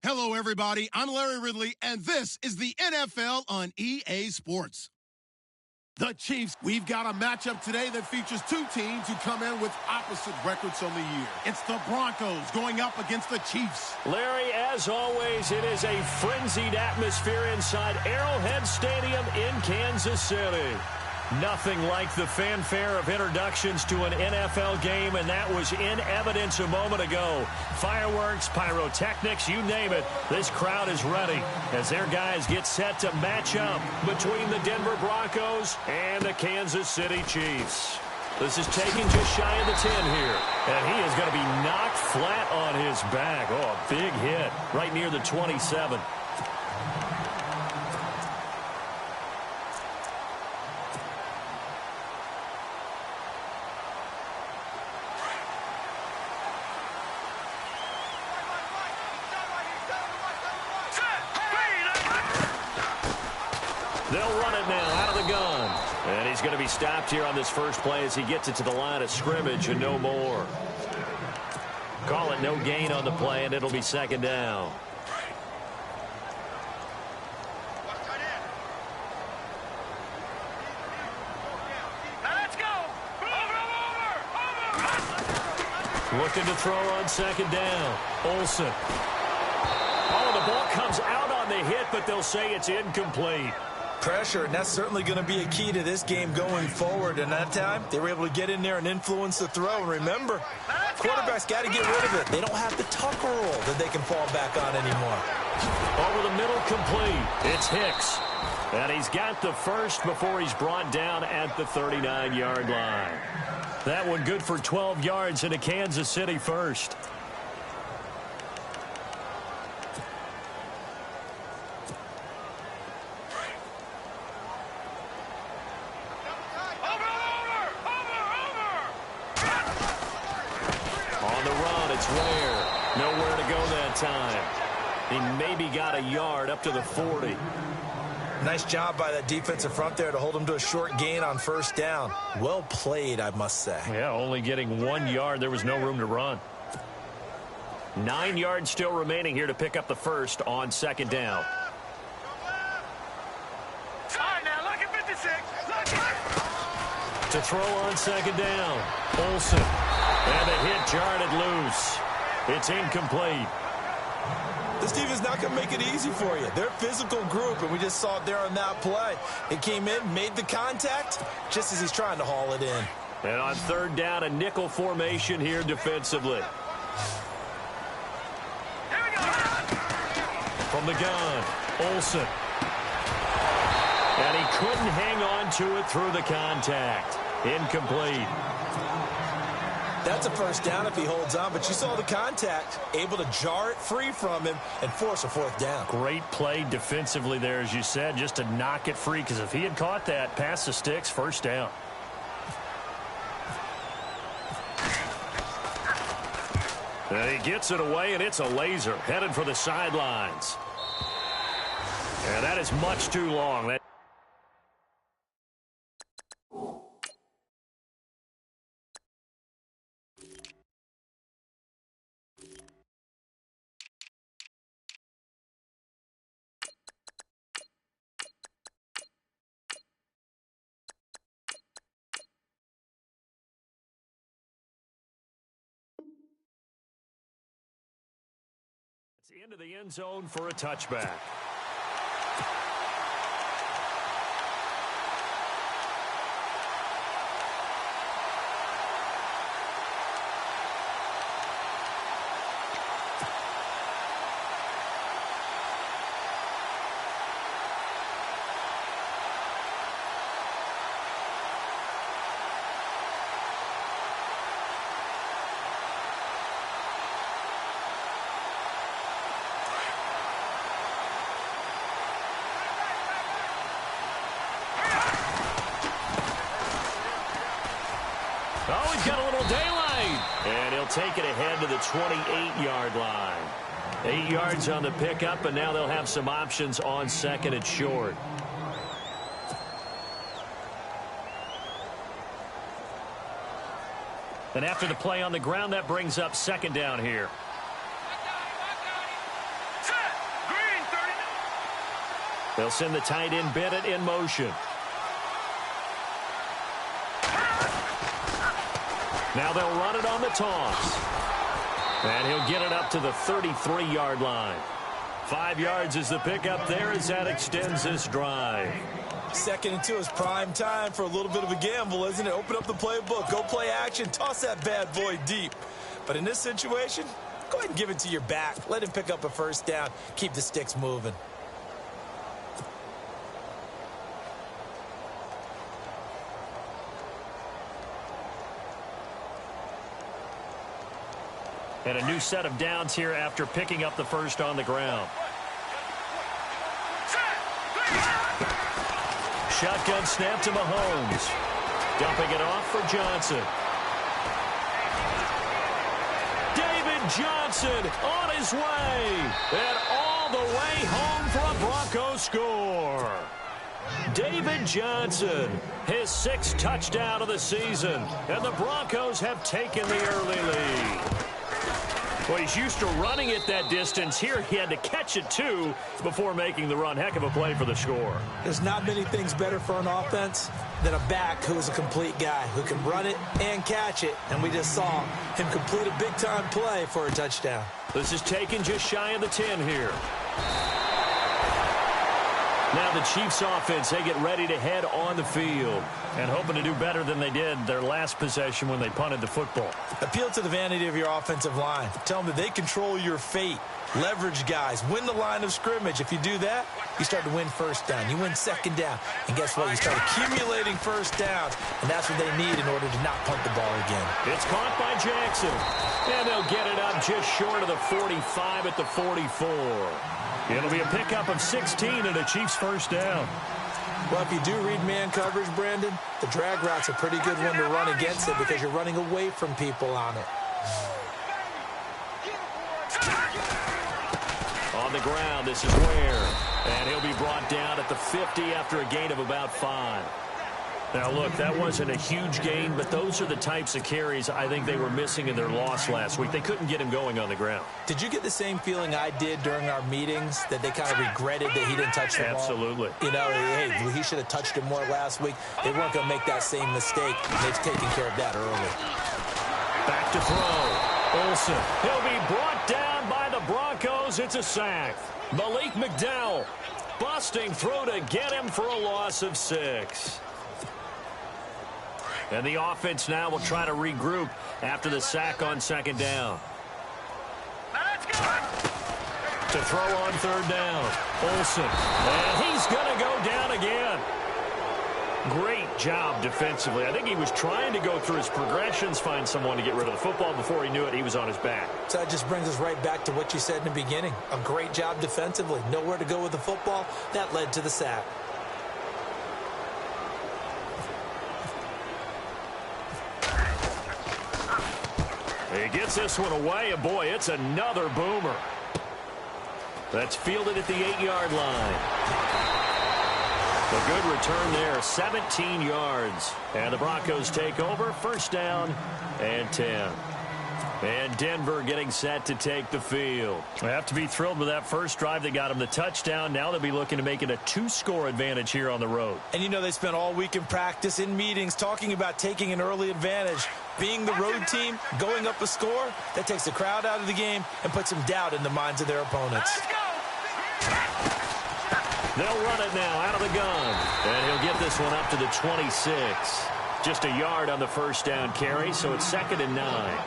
Hello, everybody. I'm Larry Ridley, and this is the NFL on EA Sports. The Chiefs, we've got a matchup today that features two teams who come in with opposite records on the year. It's the Broncos going up against the Chiefs. Larry, as always, it is a frenzied atmosphere inside Arrowhead Stadium in Kansas City. Nothing like the fanfare of introductions to an NFL game, and that was in evidence a moment ago. Fireworks, pyrotechnics, you name it. This crowd is ready as their guys get set to match up between the Denver Broncos and the Kansas City Chiefs. This is taking just shy of the 10 here, and he is going to be knocked flat on his back. Oh, a big hit right near the 27. They'll run it now out of the gun. And he's going to be stopped here on this first play as he gets it to the line of scrimmage and no more. Call it no gain on the play, and it'll be second down. Looking to throw on second down. Olsen. Oh, the ball comes out on the hit, but they'll say it's incomplete. Pressure, and that's certainly going to be a key to this game going forward. And that time, they were able to get in there and influence the throw. And remember, quarterbacks got to get rid of it. They don't have the Tucker roll that they can fall back on anymore. Over the middle, complete. It's Hicks. And he's got the first before he's brought down at the 39-yard line. That one good for 12 yards and a Kansas City first. Nowhere to go that time. He maybe got a yard up to the 40. Nice job by that defensive front there to hold him to a short gain on first down. Well played, I must say. Yeah, only getting 1 yard. There was no room to run. 9 yards still remaining here to pick up the first on second down. To throw on second down. Olsen. And the hit jarred it loose. It's incomplete. This team is not going to make it easy for you. They're a physical group, and we just saw it there on that play. It came in, made the contact, just as he's trying to haul it in. And on third down, a nickel formation here defensively. Here we go. From the gun, Olsen. And he couldn't hang on to it through the contact. Incomplete. That's a first down if he holds on, but you saw the contact, able to jar it free from him and force a fourth down. Great play defensively there, as you said, just to knock it free, because if he had caught that, past the sticks, first down. And he gets it away, and it's a laser, headed for the sidelines. And that is much too long. Into the end zone for a touchback. Oh, he's got a little daylight. And he'll take it ahead to the 28-yard line. 8 yards on the pickup, and now they'll have some options on second and short. And after the play on the ground, that brings up second down here. Set. They'll send the tight end Bennett in motion. Now they'll run it on the toss. And he'll get it up to the 33-yard line. 5 yards is the pickup there as that extends this drive. 2nd and 2 is prime time for a little bit of a gamble, isn't it? Open up the playbook, go play action, toss that bad boy deep. But in this situation, go ahead and give it to your back. Let him pick up a first down. Keep the sticks moving. And a new set of downs here after picking up the first on the ground. Shotgun snap to Mahomes. Dumping it off for Johnson. David Johnson on his way. And all the way home for a Broncos score. David Johnson, his 6th touchdown of the season. And the Broncos have taken the early lead. Well, he's used to running it that distance. Here he had to catch it, too, before making the run. Heck of a play for the score. There's not many things better for an offense than a back who is a complete guy who can run it and catch it. And we just saw him complete a big-time play for a touchdown. This is taken just shy of the 10 here. Now the Chiefs offense, they get ready to head on the field and hoping to do better than they did their last possession when they punted the football. Appeal to the vanity of your offensive line. Tell them that they control your fate. Leverage guys. Win the line of scrimmage. If you do that, you start to win first down. You win second down. And guess what? You start accumulating first downs. And that's what they need in order to not punt the ball again. It's caught by Jackson. And they'll get it up just short of the 45 at the 44. It'll be a pickup of 16 and a Chiefs first down. Well, if you do read man coverage, Brandon, the drag route's a pretty good one to run against it because you're running away from people on it. On the ground, this is Ware. And he'll be brought down at the 50 after a gain of about 5. Now, look, that wasn't a huge gain, but those are the types of carries I think they were missing in their loss last week. They couldn't get him going on the ground. Did you get the same feeling I did during our meetings, that they kind of regretted that he didn't touch the ball? Absolutely. You know, hey, he should have touched it more last week. They weren't going to make that same mistake. They've taken care of that early. Back to throw. Olsen. He'll be brought down by the Broncos. It's a sack. Malik McDowell busting through to get him for a loss of 6. And the offense now will try to regroup after the sack on second down. To throw on third down. Olsen. And he's going to go down again. Great job defensively. I think he was trying to go through his progressions, find someone to get rid of the football. Before he knew it, he was on his back. So that just brings us right back to what you said in the beginning. A great job defensively. Nowhere to go with the football. That led to the sack. He gets this one away, and boy, it's another boomer. That's fielded at the 8-yard line. A good return there, 17 yards. And the Broncos take over, first down and 10. And Denver getting set to take the field. They have to be thrilled with that first drive that got them the touchdown. Now they'll be looking to make it a 2-score advantage here on the road. And you know they spent all week in practice, in meetings, talking about taking an early advantage. Being the road team, going up a score, that takes the crowd out of the game and puts some doubt in the minds of their opponents. They'll run it now out of the gun. And he'll get this one up to the 26. Just a yard on the first down carry, so it's 2nd and 9.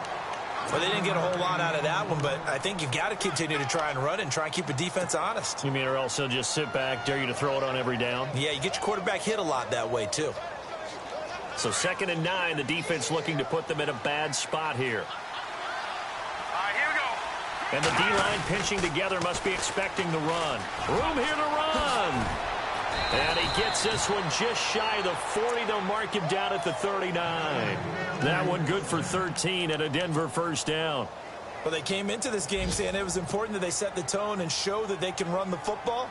Well, they didn't get a whole lot out of that one, but I think you've got to continue to try and run and try and keep a defense honest. You mean or else they'll just sit back, dare you to throw it on every down? Yeah, you get your quarterback hit a lot that way, too. So 2nd and 9, the defense looking to put them in a bad spot here. Here we go. And the D-line pinching together, must be expecting the run. Room here to run. And he gets this one just shy of the 40. They'll mark him down at the 39. That one good for 13 and a Denver first down. Well, they came into this game saying it was important that they set the tone and show that they can run the football.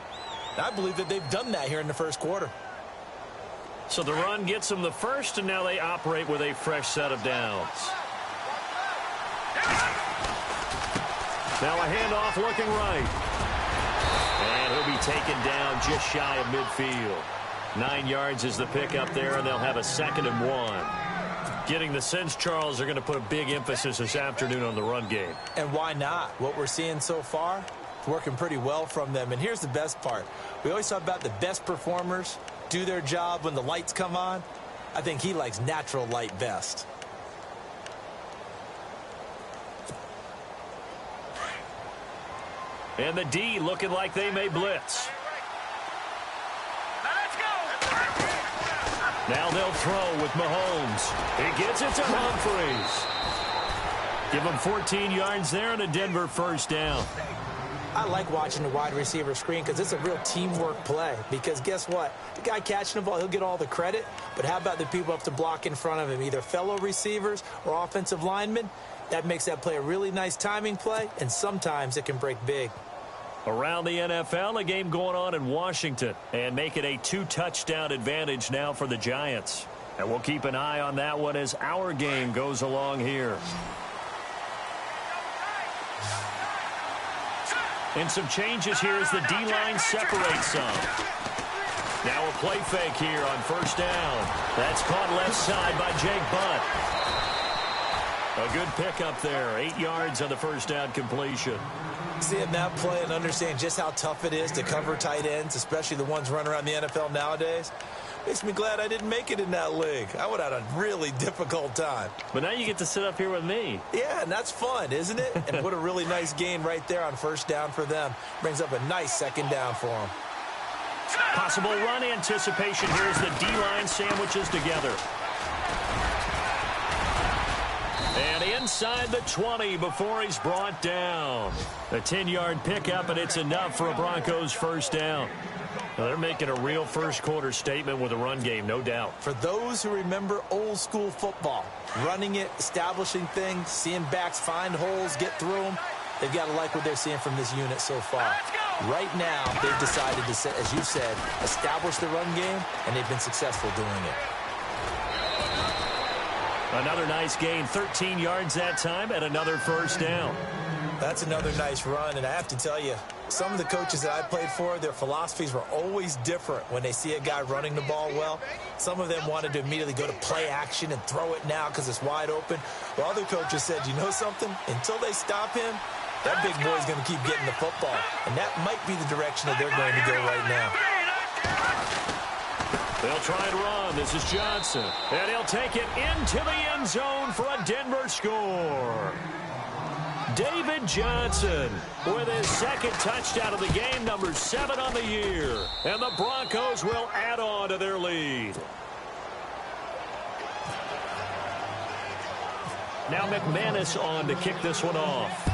And I believe that they've done that here in the first quarter. So the run gets them the first, and now they operate with a fresh set of downs. Now a handoff looking right. And he'll be taken down just shy of midfield. 9 yards is the pickup there, and they'll have a 2nd and 1. Getting the sense, Charles, they're going to put a big emphasis this afternoon on the run game. And why not? What we're seeing so far, it's working pretty well from them. And here's the best part. We always talk about the best performers do their job when the lights come on. I think he likes natural light best. And the D looking like they may blitz. Now they'll throw with Mahomes. He gets it to Humphries. Give him 14 yards there and a Denver 1st down. I like watching the wide receiver screen because it's a real teamwork play. Because guess what? The guy catching the ball, he'll get all the credit. But how about the people up to block in front of him, either fellow receivers or offensive linemen? That makes that play a really nice timing play, and sometimes it can break big. Around the NFL, a game going on in Washington, and make it a 2-touchdown advantage now for the Giants. And we'll keep an eye on that one as our game goes along here. And some changes here as the D-line separates some. Now a play fake here on 1st down. That's caught left side by Jake Butt. A good pickup there. 8 yards on the 1st down completion. Seeing that play and understanding just how tough it is to cover tight ends, especially the ones running around the NFL nowadays, makes me glad I didn't make it in that league. I would have had a really difficult time. But now you get to sit up here with me. Yeah, and that's fun, isn't it? And what a really nice gain right there on 1st down for them. Brings up a nice 2nd down for them. Possible run anticipation here as the D-line sandwiches together. And inside the 20 before he's brought down. A 10-yard pickup, and it's enough for a Broncos 1st down. Now they're making a real first-quarter statement with a run game, no doubt. For those who remember old-school football, running it, establishing things, seeing backs find holes, get through them, they've got to like what they're seeing from this unit so far. Right now, they've decided to, as you said, establish the run game, and they've been successful doing it. Another nice gain, 13 yards that time, and another 1st down. That's another nice run, and I have to tell you, some of the coaches that I played for, their philosophies were always different when they see a guy running the ball well. Some of them wanted to immediately go to play action and throw it now because it's wide open. While other coaches said, you know something? Until they stop him, that big boy's going to keep getting the football. And that might be the direction that they're going to go right now. They'll try and run. This is Johnson. And he'll take it into the end zone for a Denver score. David Johnson with his 2nd touchdown of the game, number 7 on the year. And the Broncos will add on to their lead. Now McManus on to kick this one off.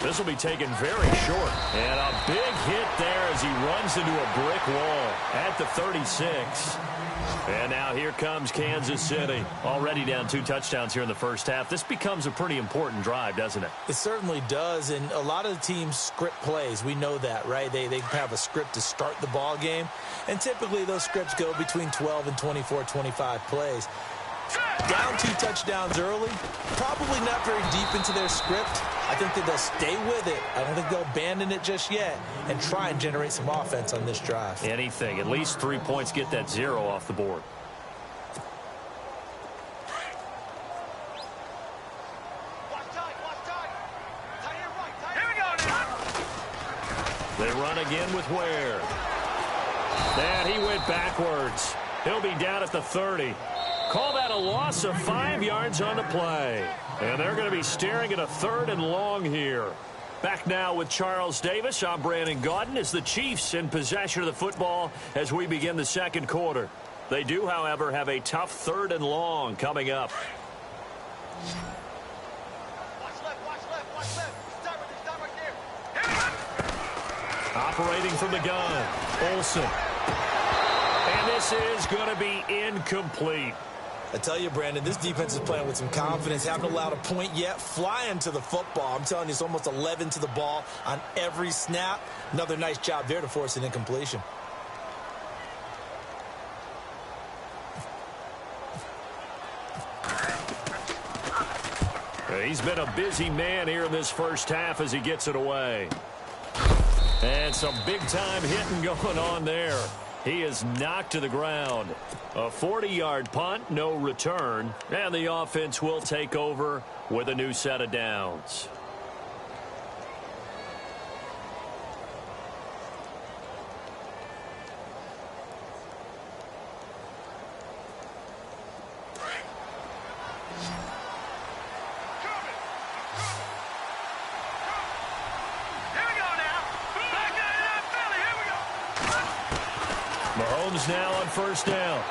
This will be taken very short. And a big hit there as he runs into a brick wall at the 36. And now here comes Kansas City. Already down 2 touchdowns here in the 1st half. This becomes a pretty important drive, doesn't it? It certainly does. And a lot of the teams script plays. We know that, right? They have a script to start the ball game. And typically those scripts go between 12 and 24, 25 plays. Down 2 touchdowns early, probably not very deep into their script. I think that they'll stay with it. I don't think they'll abandon it just yet and try and generate some offense on this drive. Anything. At least 3 points, get that 0 off the board. They run again with Ware. And he went backwards. He'll be down at the 30. Call that a loss of 5 yards on the play. And they're going to be staring at a 3rd and long here. Back now with Charles Davis. I'm Brandon Gaudin as the Chiefs in possession of the football as we begin the 2nd quarter. They do, however, have a tough 3rd and long coming up. Operating from the gun, Olsen. And this is going to be incomplete. I tell you, Brandon, this defense is playing with some confidence. Haven't allowed a point yet. Flying to the football. I'm telling you, it's almost 11 to the ball on every snap. Another nice job there to force an incompletion. He's been a busy man here in this first half as he gets it away. And some big-time hitting going on there. He is knocked to the ground. A 40-yard punt, no return. And the offense will take over with a new set of downs. Mahomes now on first down.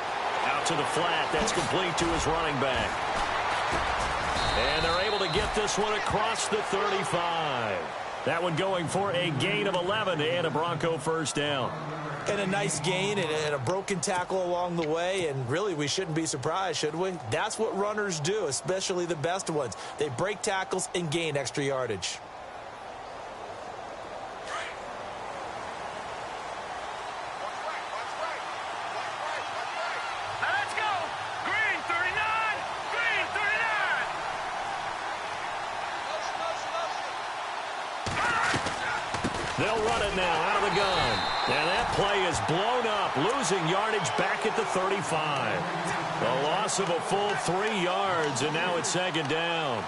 Out to the flat. That's complete to his running back. And they're able to get this one across the 35. That one going for a gain of 11 and a Bronco first down. And a nice gain and a broken tackle along the way. And really, we shouldn't be surprised, should we? That's what runners do, especially the best ones. They break tackles and gain extra yardage. They'll run it now out of the gun. And that play is blown up, losing yardage back at the 35. A loss of a full 3 yards, and now it's second down.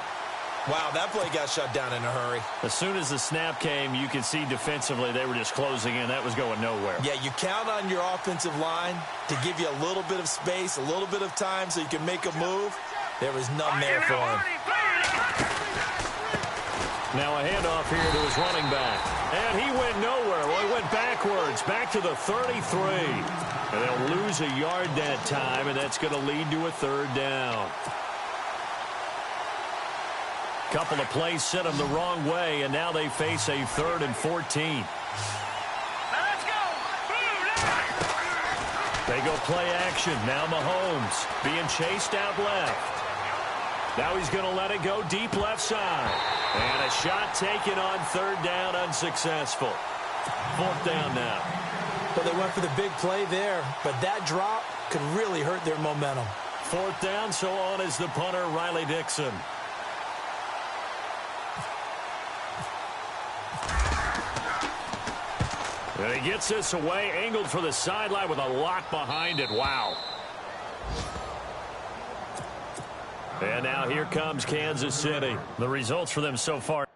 Wow, that play got shut down in a hurry. As soon as the snap came, you could see defensively they were just closing in. That was going nowhere. Yeah, you count on your offensive line to give you a little bit of space, a little bit of time so you can make a move. There was none there for him. Now a handoff here to his running back. And he went nowhere. Well, he went backwards, back to the 33. And they'll lose a yard that time, and that's going to lead to a third down. Couple of plays sent them the wrong way, and now they face a 3rd and 14. Let's go! They go play action. Now Mahomes being chased out left. Now he's going to let it go deep left side. And a shot taken on 3rd down, unsuccessful. 4th down now. Well, they went for the big play there, but that drop could really hurt their momentum. 4th down, so on is the punter, Riley Dixon. And he gets this away, angled for the sideline with a lot behind it. Wow. And now here comes Kansas City. The results for them so far.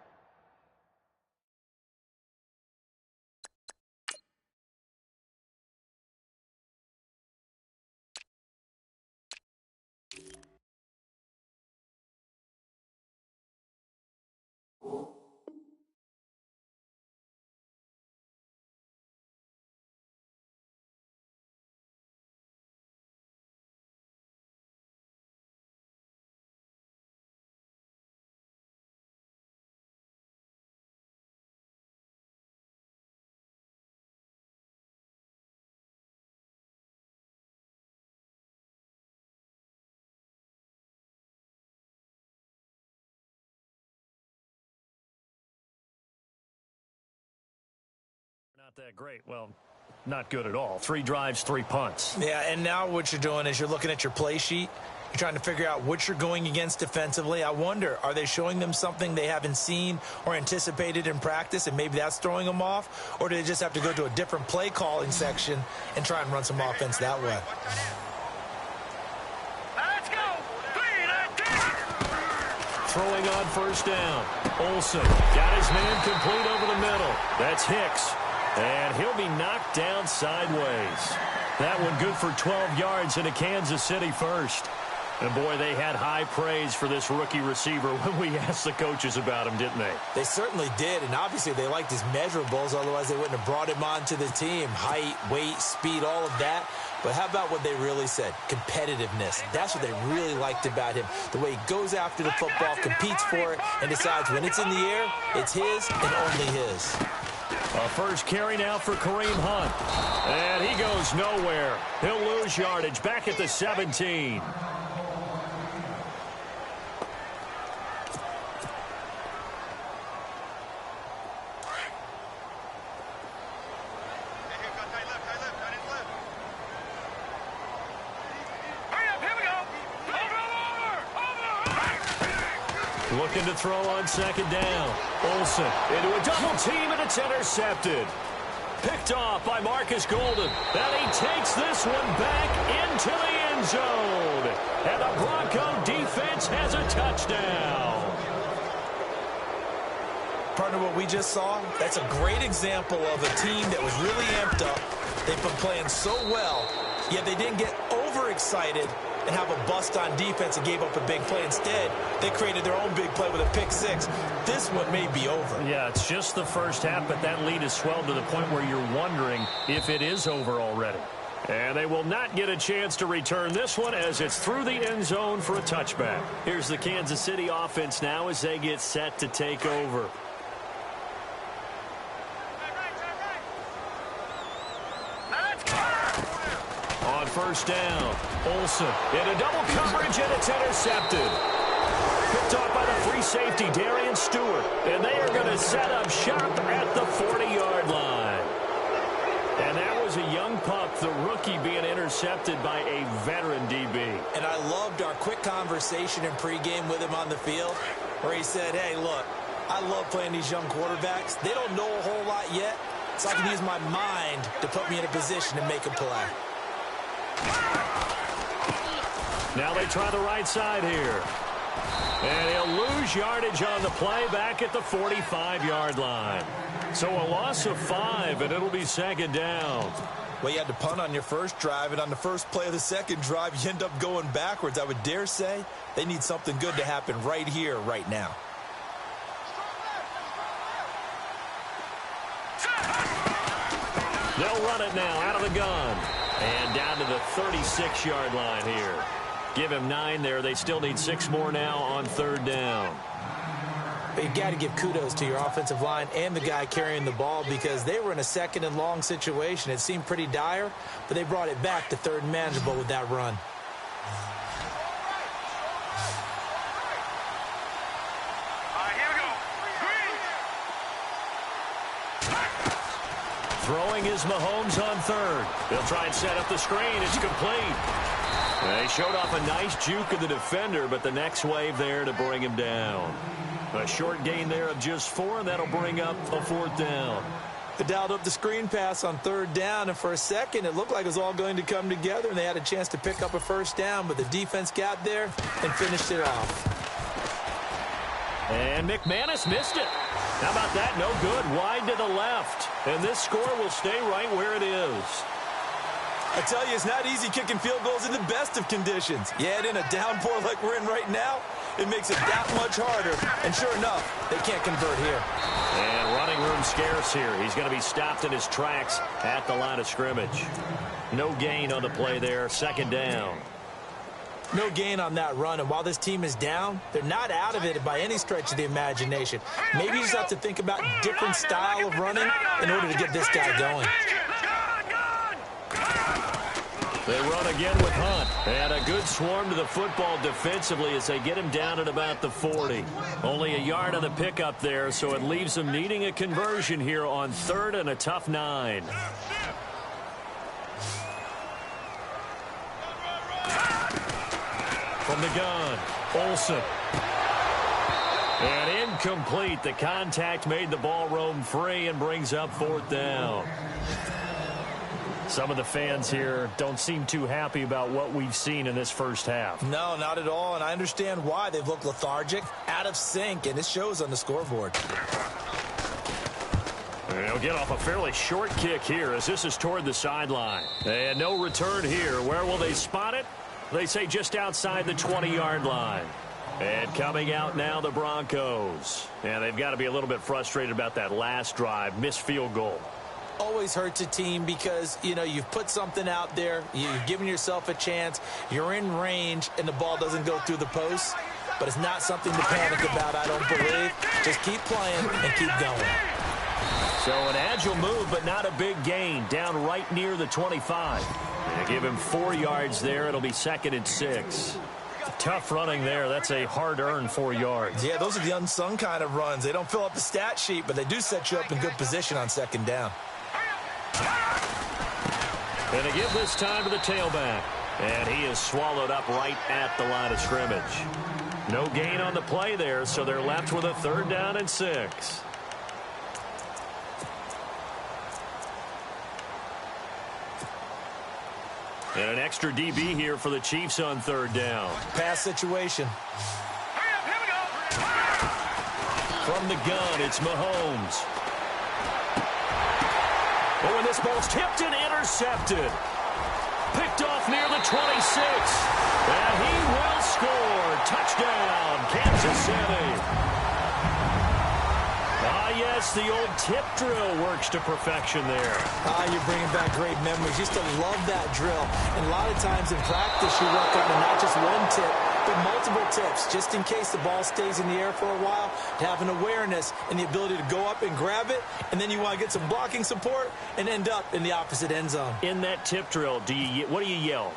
Not that great. Well, not good at all. 3 drives, 3 punts. Yeah, and now what you're doing is you're looking at your play sheet. You're trying to figure out what you're going against defensively. I wonder, are they showing them something they haven't seen or anticipated in practice, and maybe that's throwing them off? Or do they just have to go to a different play calling section and try and run some offense that way? Let's go! 3 Throwing on first down. Olsen got his man complete over the middle. That's Hicks. And he'll be knocked down sideways. That one good for 12 yards into Kansas City first. And, boy, they had high praise for this rookie receiver when we asked the coaches about him, didn't they? They certainly did, and obviously they liked his measurables. Otherwise, they wouldn't have brought him onto the team. Height, weight, speed, all of that. But how about what they really said? Competitiveness. That's what they really liked about him. The way he goes after the football, competes for it, and decides when it's in the air, it's his and only his. A first carry now for Kareem Hunt. And he goes nowhere. He'll lose yardage back at the 17. Looking to throw on second down. Olsen into a double team, and it's intercepted. Picked off by Marcus Golden. And he takes this one back into the end zone. And the Bronco defense has a touchdown. Partner, what we just saw, that's a great example of a team that was really amped up. They've been playing so well, yet they didn't get overexcited and have a bust on defense and gave up a big play. Instead, they created their own big play with a pick six. This one may be over. Yeah, it's just the first half, but that lead has swelled to the point where you're wondering if it is over already. And they will not get a chance to return this one as it's through the end zone for a touchback. Here's the Kansas City offense now as they get set to take over. On first down, Olsen into double coverage, and it's intercepted. Picked off by the free safety, Darian Stewart. And they are going to set up shop at the 40-yard line. And that was a young pup, the rookie, being intercepted by a veteran DB. And I loved our quick conversation in pregame with him on the field where he said, hey, look, I love playing these young quarterbacks. They don't know a whole lot yet, so I can use my mind to put me in a position to make a play. Now they try the right side here. And he'll lose yardage on the play back at the 45-yard line. So a loss of 5, and it'll be second down. Well, you had to punt on your first drive, and on the first play of the second drive, you end up going backwards. I would dare say they need something good to happen right here, right now. They'll run it now out of the gun. And down to the 36-yard line here. Give him 9 there. They still need 6 more now on third down. But you've got to give kudos to your offensive line and the guy carrying the ball because they were in a second and long situation. It seemed pretty dire, but they brought it back to third and manageable with that run. Throwing is Mahomes on third. They'll try and set up the screen. It's complete. They showed off a nice juke of the defender, but the next wave there to bring him down. A short gain there of just 4, and that'll bring up a 4th down. They dialed up the screen pass on third down, and for a second it looked like it was all going to come together, and they had a chance to pick up a first down, but the defense got there and finished it off. And McManus missed it. How about that? No good. Wide to the left. And this score will stay right where it is. I tell you, it's not easy kicking field goals in the best of conditions. You add in a downpour like we're in right now, it makes it that much harder. And sure enough, they can't convert here. And running room scarce here. He's going to be stopped in his tracks at the line of scrimmage. No gain on the play there. Second down. No gain on that run, and while this team is down, they're not out of it by any stretch of the imagination. Maybe you just have to think about different style of running in order to get this guy going. They run again with Hunt. And a good swarm to the football defensively as they get him down at about the 40. Only a yard on the pickup there, so it leaves them needing a conversion here on third and a tough 9. From the gun, Olsen. And incomplete. The contact made the ball roam free and brings up 4th down. Some of the fans here don't seem too happy about what we've seen in this first half. No, not at all, and I understand why. They've looked lethargic, out of sync, and it shows on the scoreboard. They'll get off a fairly short kick here as this is toward the sideline. And no return here. Where will they spot it? They say just outside the 20-yard line. And coming out now, the Broncos. And they've got to be a little bit frustrated about that last drive, missed field goal. Always hurts a team because, you know, you've put something out there, you've given yourself a chance, you're in range, and the ball doesn't go through the post. But it's not something to panic about, I don't believe. Just keep playing and keep going. So an agile move, but not a big gain. Down right near the 25. And give him 4 yards there. It'll be 2nd and 6. Tough running there. That's a hard-earned 4 yards. Yeah, those are the unsung kind of runs. They don't fill up the stat sheet, but they do set you up in good position on second down. And they give this time to the tailback. And he is swallowed up right at the line of scrimmage. No gain on the play there, so they're left with a 3rd down and 6. And an extra DB here for the Chiefs on 3rd down. Pass situation. From the gun, it's Mahomes. Oh, and this ball's tipped and intercepted. Picked off near the 26. And he will score. Touchdown, Kansas City. Ah, yes, the old tip drill works to perfection there. You're bringing back great memories. Used to love that drill. And a lot of times in practice, you work on not just one tip, but multiple tips, just in case the ball stays in the air for a while, to have an awareness and the ability to go up and grab it, and then you want to get some blocking support and end up in the opposite end zone. In that tip drill, what do you yell?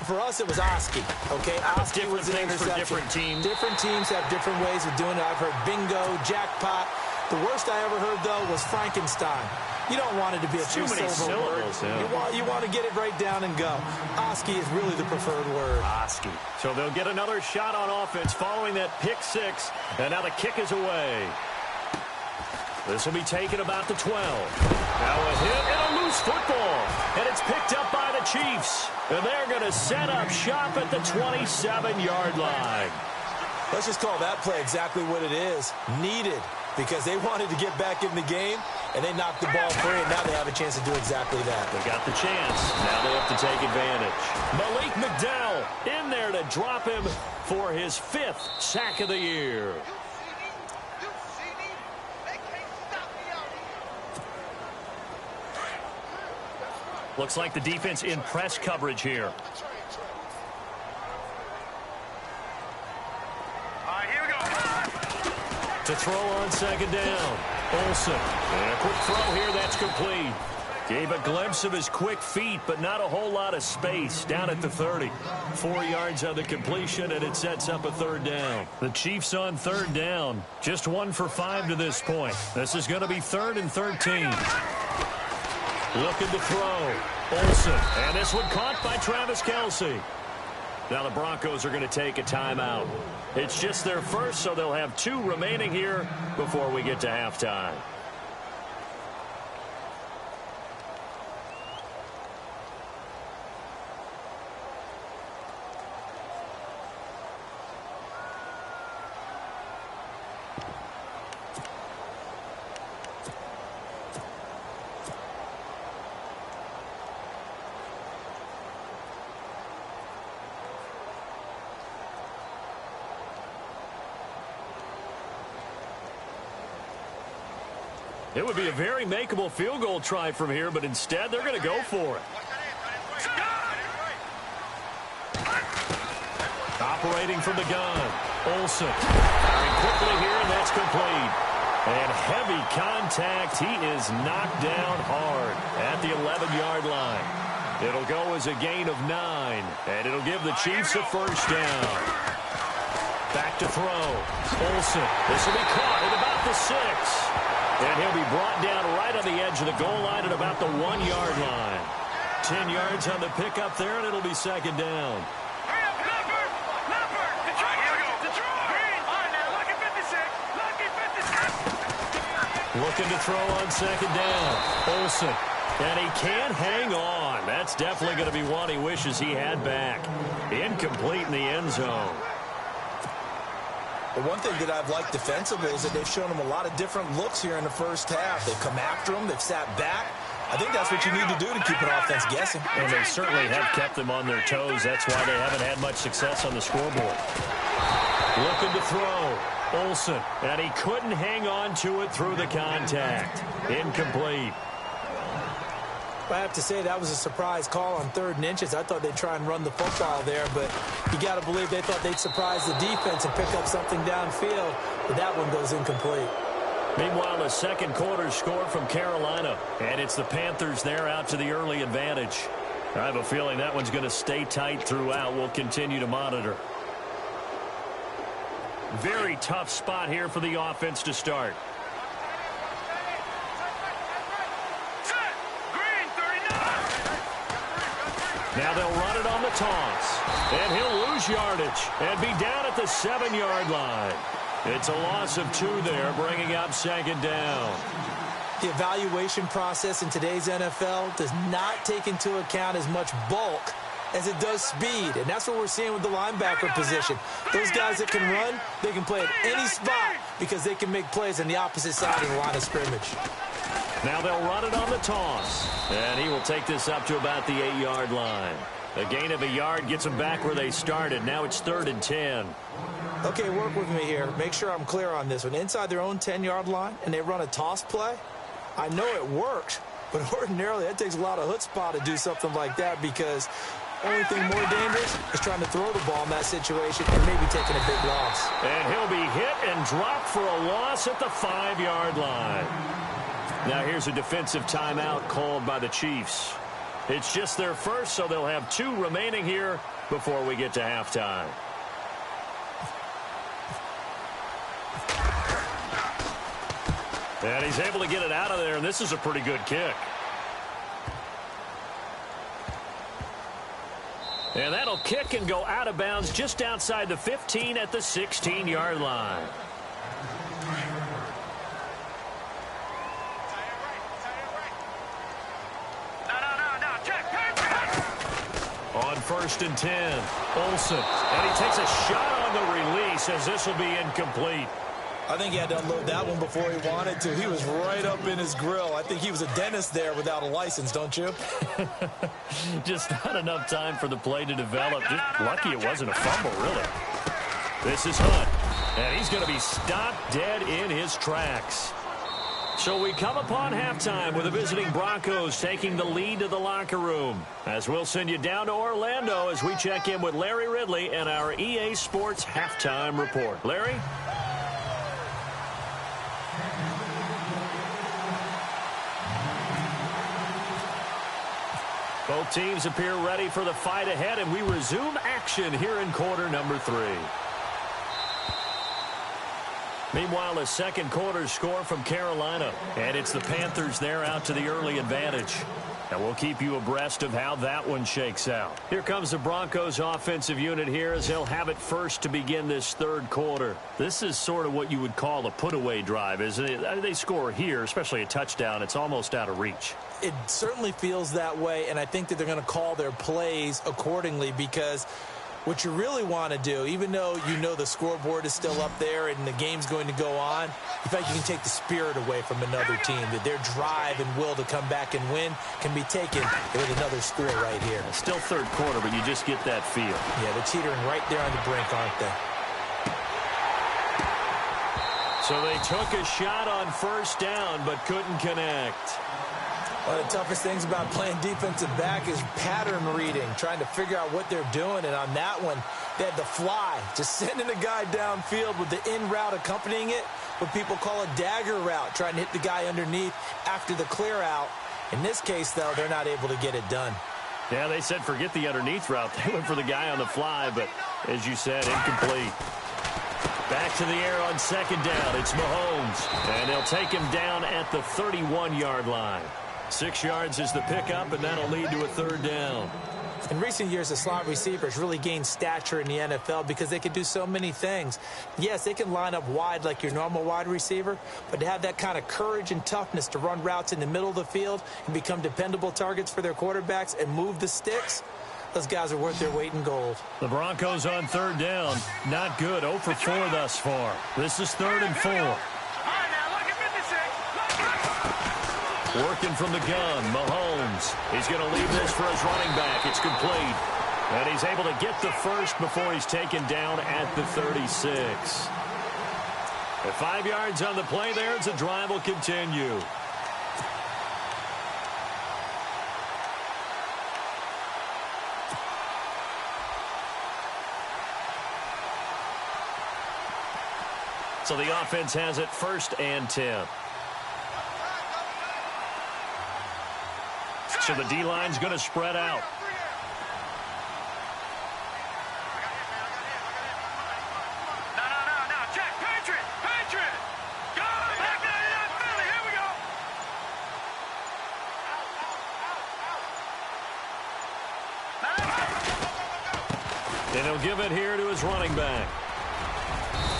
For us, it was Oski. Okay, Oski was an interception. For different teams. Different teams have different ways of doing it. I've heard bingo, jackpot. The worst I ever heard, though, was Frankenstein. You don't want it to be a two-syllable word. Yeah. You want to get it right down and go. Oski is really the preferred word. Oski. So they'll get another shot on offense following that pick 6, and now the kick is away. This will be taken about the 12. Now a hit and a loose football. And it's picked up by the Chiefs. And they're going to set up shop at the 27-yard line. Let's just call that play exactly what it is. Needed. Because they wanted to get back in the game, and they knocked the ball free, and now they have a chance to do exactly that. They got the chance. Now they have to take advantage. Malik McDowell in there to drop him for his 5th sack of the year. Looks like the defense in press coverage here. To throw on 2nd down. Olsen. And a quick throw here. That's complete. Gave a glimpse of his quick feet, but not a whole lot of space down at the 30. 4 yards on the completion, and it sets up a 3rd down. The Chiefs on 3rd down. Just 1 for 5 to this point. This is going to be 3rd and 13. Looking to throw. Olsen. And this one caught by Travis Kelce. Now the Broncos are going to take a timeout. It's just their first, so they'll have 2 remaining here before we get to halftime. It would be a very makeable field goal try from here, but instead they're going to go for it. Operating from the gun. Olsen. Firing quickly here, and that's complete. And heavy contact. He is knocked down hard at the 11-yard line. It'll go as a gain of 9, and it'll give the Chiefs a 1st down. Back to throw. Olsen. This will be caught at about the 6. And he'll be brought down right on the edge of the goal line at about the 1-yard line. 10 yards on the pickup there, and it'll be 2nd down. Looking to throw on 2nd down. Olsen. And he can't hang on. That's definitely going to be one he wishes he had back. Incomplete in the end zone. The one thing that I've liked defensively is that they've shown him a lot of different looks here in the first half. They've come after him. They've sat back. I think that's what you need to do to keep an offense guessing. And they certainly have kept them on their toes. That's why they haven't had much success on the scoreboard. Looking to throw. Olsen. And he couldn't hang on to it through the contact. Incomplete. I have to say that was a surprise call on 3rd and inches. I thought they'd try and run the football there, but you got to believe they thought they'd surprise the defense and pick up something downfield, but that one goes incomplete. Meanwhile, the 2nd quarter score from Carolina, and it's the Panthers there out to the early advantage. I have a feeling that one's going to stay tight throughout. We'll continue to monitor. Very tough spot here for the offense to start. Now they'll run it on the toss. And he'll lose yardage and be down at the 7-yard line. It's a loss of 2 there, bringing up second down. The evaluation process in today's NFL does not take into account as much bulk as it does speed, and that's what we're seeing with the linebacker position. Those guys that can run, they can play at any spot because they can make plays on the opposite side of the line of scrimmage. Now they'll run it on the toss, and he will take this up to about the 8-yard line. A gain of a yard gets them back where they started. Now it's 3rd and 10. Okay, work with me here. Make sure I'm clear on this one. Inside their own 10-yard line, and they run a toss play, I know it works, but ordinarily that takes a lot of chutzpah to do something like that because only thing more dangerous is trying to throw the ball in that situation and maybe taking a big loss. And he'll be hit and dropped for a loss at the 5-yard line. Now here's a defensive timeout called by the Chiefs. It's just their first, so they'll have 2 remaining here before we get to halftime. And he's able to get it out of there, and this is a pretty good kick. And that'll kick and go out of bounds just outside the 15 at the 16-yard line. On 1st and 10, Olsen. And he takes a shot on the release as this will be incomplete. I think he had to unload that one before he wanted to. He was right up in his grill. I think he was a dentist there without a license, don't you? Just not enough time for the play to develop. Just lucky it wasn't a fumble, really. This is Hunt, and he's going to be stopped dead in his tracks. So we come upon halftime with the visiting Broncos taking the lead to the locker room. As we'll send you down to Orlando as we check in with Larry Ridley and our EA Sports Halftime Report. Larry? Both teams appear ready for the fight ahead, and we resume action here in quarter number 3. Meanwhile, a second quarter score from Carolina, and it's the Panthers there out to the early advantage. And we'll keep you abreast of how that one shakes out. Here comes the Broncos offensive unit here as they'll have it first to begin this third quarter. This is sort of what you would call a put-away drive, isn't it? They score here, especially a touchdown. It's almost out of reach. It certainly feels that way, and I think that they're going to call their plays accordingly because what you really want to do, even though you know the scoreboard is still up there and the game's going to go on, in fact, you can take the spirit away from another team, that their drive and will to come back and win can be taken with another score right here. Still third quarter, but you just get that feel. Yeah, they're teetering right there on the brink, aren't they? So they took a shot on first down, but couldn't connect. One of the toughest things about playing defensive back is pattern reading, trying to figure out what they're doing. And on that one, they had the fly, just sending the guy downfield with the in route accompanying it, what people call a dagger route, trying to hit the guy underneath after the clear out. In this case, though, they're not able to get it done. Yeah, they said forget the underneath route. They went for the guy on the fly, but as you said, incomplete. Back to the air on second down. It's Mahomes, and they'll take him down at the 31-yard line. 6 yards is the pickup, and that'll lead to a third down. In recent years, the slot receivers really gained stature in the NFL because they can do so many things. Yes, they can line up wide like your normal wide receiver, but to have that kind of courage and toughness to run routes in the middle of the field and become dependable targets for their quarterbacks and move the sticks, those guys are worth their weight in gold. The Broncos on third down. Not good. 0 for 4 thus far. This is 3rd and 4. Working from the gun, Mahomes. He's going to leave this for his running back. It's complete. And he's able to get the first before he's taken down at the 36. At 5 yards on the play there, the drive will continue. So the offense has it 1st and 10. So the D-line's going to spread out. No. Check. Patriot. Go. Back there. Philly. Here we go. No. And he'll give it here to his running back.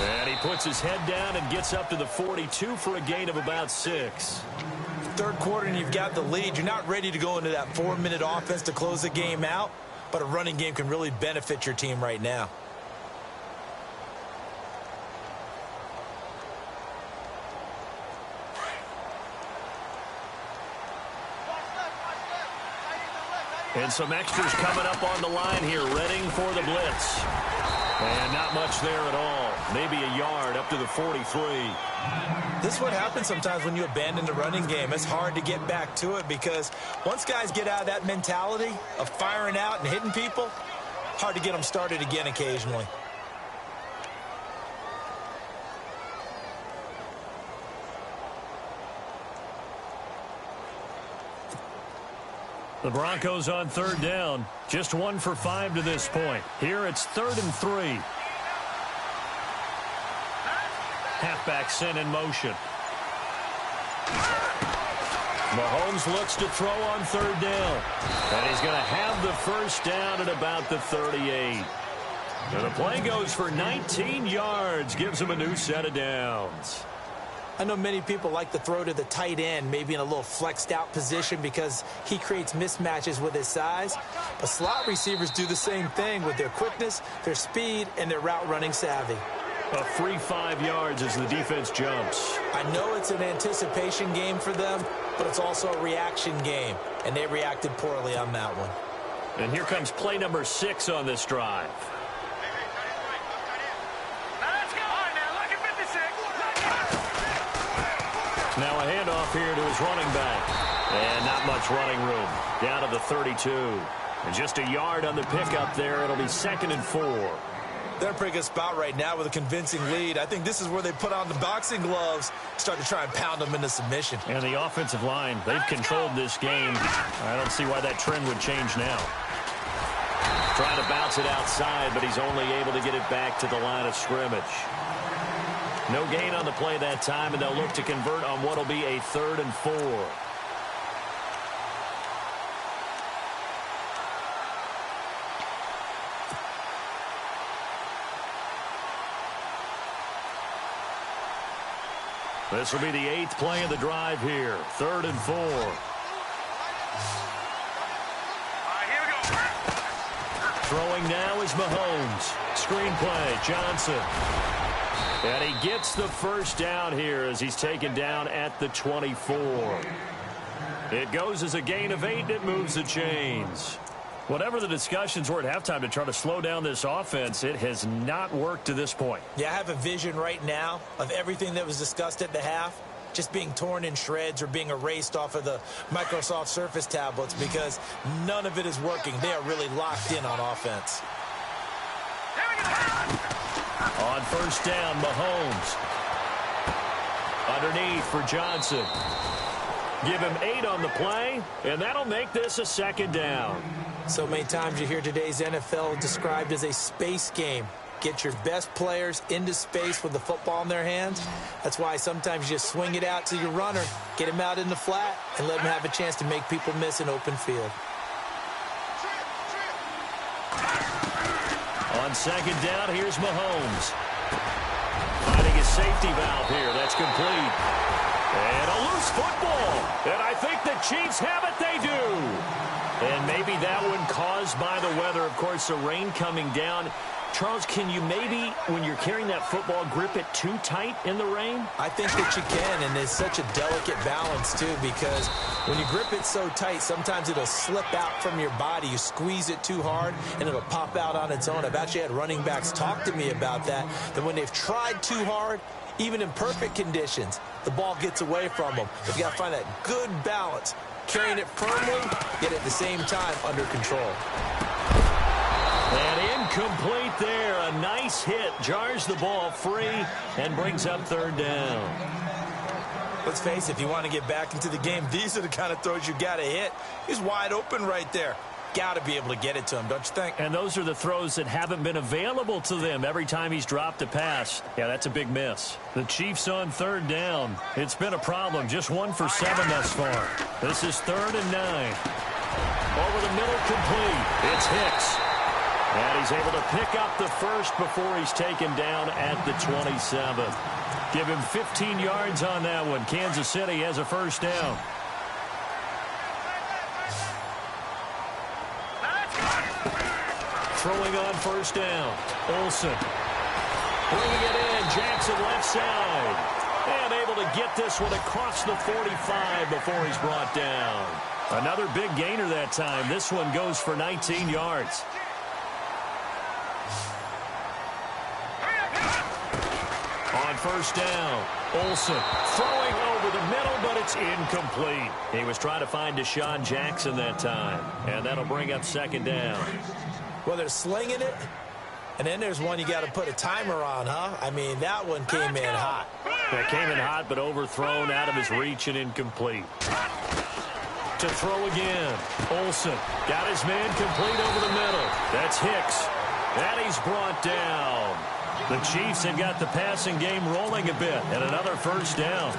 And he puts his head down and gets up to the 42 for a gain of about 6. Third quarter and you've got the lead. You're not ready to go into that 4-minute offense to close the game out, but a running game can really benefit your team right now. And some extras coming up on the line here, readying for the blitz. And not much there at all. Maybe a yard up to the 43. This is what happens sometimes when you abandon the running game. It's hard to get back to it because once guys get out of that mentality of firing out and hitting people, hard to get them started again occasionally. The Broncos on third down. Just 1 for 5 to this point. Here it's 3rd and 3. Halfback sent in motion. Mahomes looks to throw on third down. And he's going to have the first down at about the 38. And the play goes for 19 yards. Gives him a new set of downs. I know many people like to throw to the tight end, maybe in a little flexed out position because he creates mismatches with his size. But slot receivers do the same thing with their quickness, their speed, and their route running savvy. A free 5 yards as the defense jumps. I know it's an anticipation game for them, but it's also a reaction game, and they reacted poorly on that one. And here comes play number 6 on this drive. Now a handoff here to his running back. And not much running room. Down to the 32. And just a yard on the pickup there. It'll be 2nd and 4. They're in a pretty good spot right now with a convincing lead. I think this is where they put on the boxing gloves, start to try and pound them into submission. And the offensive line, they've controlled this game. I don't see why that trend would change now. Trying to bounce it outside, but he's only able to get it back to the line of scrimmage. No gain on the play that time, and they'll look to convert on what will be a 3rd and 4. This will be the 8th play of the drive here. 3rd and 4. Throwing now is Mahomes. Screen play, Johnson. And he gets the first down here as he's taken down at the 24. It goes as a gain of 8, and it moves the chains. Whatever the discussions were at halftime to try to slow down this offense, it has not worked to this point. Yeah, I have a vision right now of everything that was discussed at the half just being torn in shreds or being erased off of the Microsoft Surface tablets because none of it is working. They are really locked in on offense. On first down, Mahomes. Underneath for Johnson. Give him 8 on the play, and that'll make this a 2nd down. So many times you hear today's NFL described as a space game. Get your best players into space with the football in their hands. That's why sometimes you just swing it out to your runner, get him out in the flat, and let him have a chance to make people miss an open field. On 2nd down, here's Mahomes. Finding his safety valve here. That's complete. And a loose football. And I think the Chiefs have it. They do. And maybe that one caused by the weather. Of course, the rain coming down. Charles, can you maybe, when you're carrying that football, grip it too tight in the rain? I think that you can, and it's such a delicate balance, too, because when you grip it so tight, sometimes it'll slip out from your body. You squeeze it too hard, and it'll pop out on its own. I've actually had running backs talk to me about that when they've tried too hard, even in perfect conditions, the ball gets away from them. You've got to find that good balance, carrying it firmly, yet at the same time under control. And incomplete there. A nice hit. Jars the ball free and brings up 3rd down. Let's face it, if you want to get back into the game, these are the kind of throws you got to hit. He's wide open right there. Got to be able to get it to him, don't you think? And those are the throws that haven't been available to them every time he's dropped a pass. Yeah, that's a big miss. The Chiefs on 3rd down. It's been a problem. Just 1 for 7 thus far. This is 3rd and 9. Over the middle, complete. It's Hicks. And he's able to pick up the first before he's taken down at the 27. Give him 15 yards on that one. Kansas City has a first down. Throwing on first down. Olsen. Bringing it in. Jackson left side. And able to get this one across the 45 before he's brought down. Another big gainer that time. This one goes for 19 yards. On first down, Olsen throwing over the middle, but it's incomplete. He was trying to find Deshaun Jackson that time, and that'll bring up second down. Well, they're slinging it, and then there's one you got to put a timer on, huh? I mean, that one came in hot. That came in hot, but overthrown out of his reach and incomplete. To throw again, Olsen got his man complete over the middle. That's Hicks, and he's brought down. The Chiefs have got the passing game rolling a bit, and another first down.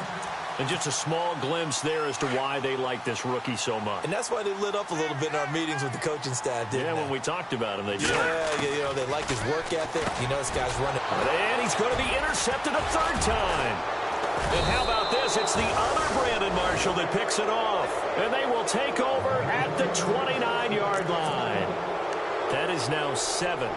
And just a small glimpse there as to why they like this rookie so much. And that's why they lit up a little bit in our meetings with the coaching staff, didn't they? Yeah, when we talked about him, they did. Yeah, you know, they like his work ethic. You know, this guy's running. And he's going to be intercepted a third time. And how about this? It's the other Brandon Marshall that picks it off. And they will take over at the 29-yard line. That is now seven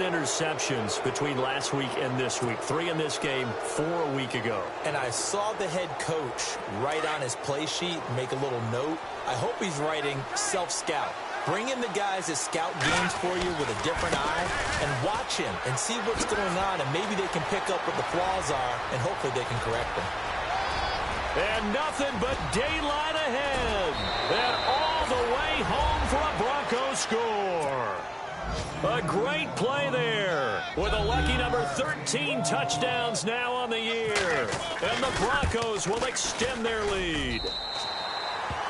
interceptions between last week and this week. 3 in this game, 4 a week ago. And I saw the head coach write on his play sheet, make a little note. I hope he's writing self-scout. Bring in the guys that scout games for you with a different eye and watch him and see what's going on, and maybe they can pick up what the flaws are, and hopefully they can correct them. And nothing but daylight ahead. And all the way home for a Broncos score. A great play there with a lucky number 13 touchdowns now on the year. And the Broncos will extend their lead.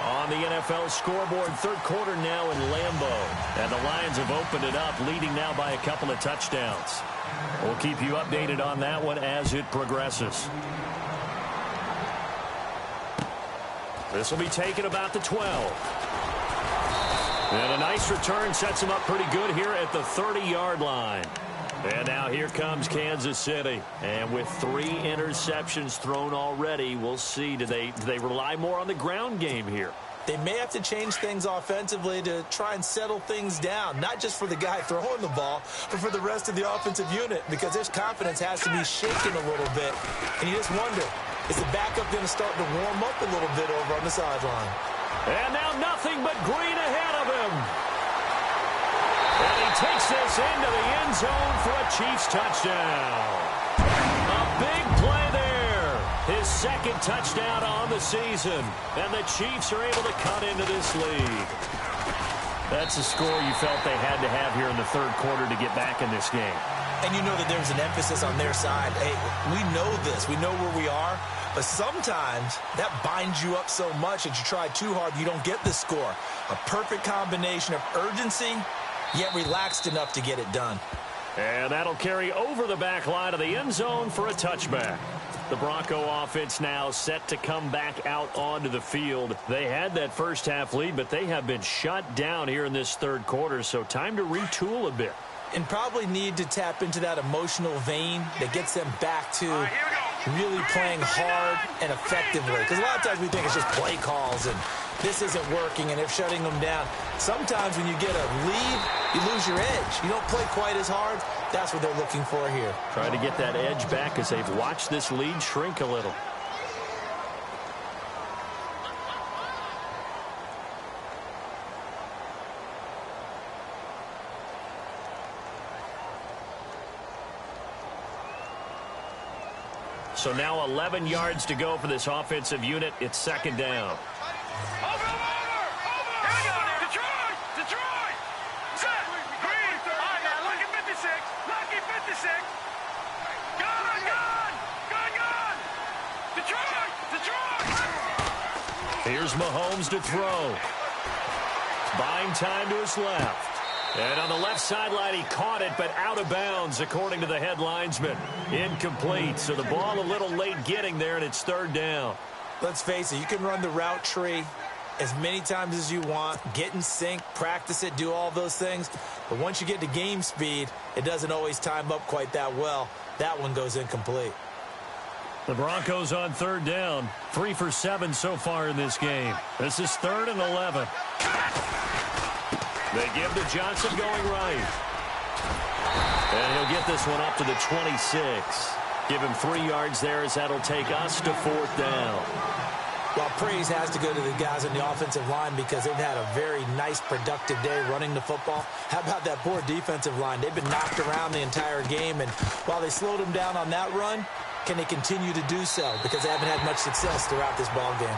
On the NFL scoreboard, third quarter now in Lambeau. And the Lions have opened it up, leading now by a couple of touchdowns. We'll keep you updated on that one as it progresses. This will be taken about the 12. And a nice return sets him up pretty good here at the 30-yard line. And now here comes Kansas City. And with 3 interceptions thrown already, we'll see. Do they rely more on the ground game here? They may have to change things offensively to try and settle things down, not just for the guy throwing the ball, but for the rest of the offensive unit, because his confidence has to be shaken a little bit. And you just wonder, is the backup going to start to warm up a little bit over on the sideline? And now nothing but green ahead of him. And he takes this into the end zone for a Chiefs touchdown. A big play there. His second touchdown on the season. And the Chiefs are able to cut into this lead. That's a score you felt they had to have here in the third quarter to get back in this game. And you know that there's an emphasis on their side. Hey, we know this. We know where we are. But sometimes that binds you up so much that you try too hard, you don't get the score. A perfect combination of urgency, yet relaxed enough to get it done. And that'll carry over the back line of the end zone for a touchback. The Bronco offense now set to come back out onto the field. They had that first half lead, but they have been shut down here in this third quarter, so time to retool a bit. And probably need to tap into that emotional vein that gets them back to really playing hard and effectively. Because a lot of times we think it's just play calls and this isn't working and they're shutting them down. Sometimes when you get a lead, you lose your edge. You don't play quite as hard. That's what they're looking for here. Trying to get that edge back as they've watched this lead shrink a little. So now 11 yards to go for this offensive unit. It's second down. Over! Detroit! Set! Green! I got lucky 56! Lucky 56! Gun! Detroit! Here's Mahomes to throw. Buying time to his left. And on the left sideline, he caught it, but out of bounds, according to the head linesman. Incomplete, so the ball a little late getting there, and it's third down. Let's face it, you can run the route tree, as many times as you want, get in sync, practice it, do all those things. But once you get to game speed, it doesn't always time up quite that well. That one goes incomplete. The Broncos on third down. 3 for 7 so far in this game. This is 3rd and 11. They give to Johnson going right. And he'll get this one up to the 26. Give him 3 yards there as that'll take us to 4th down. Well, praise has to go to the guys on the offensive line because they've had a very nice, productive day running the football. How about that poor defensive line? They've been knocked around the entire game, and while they slowed them down on that run, can they continue to do so? Because they haven't had much success throughout this ball game.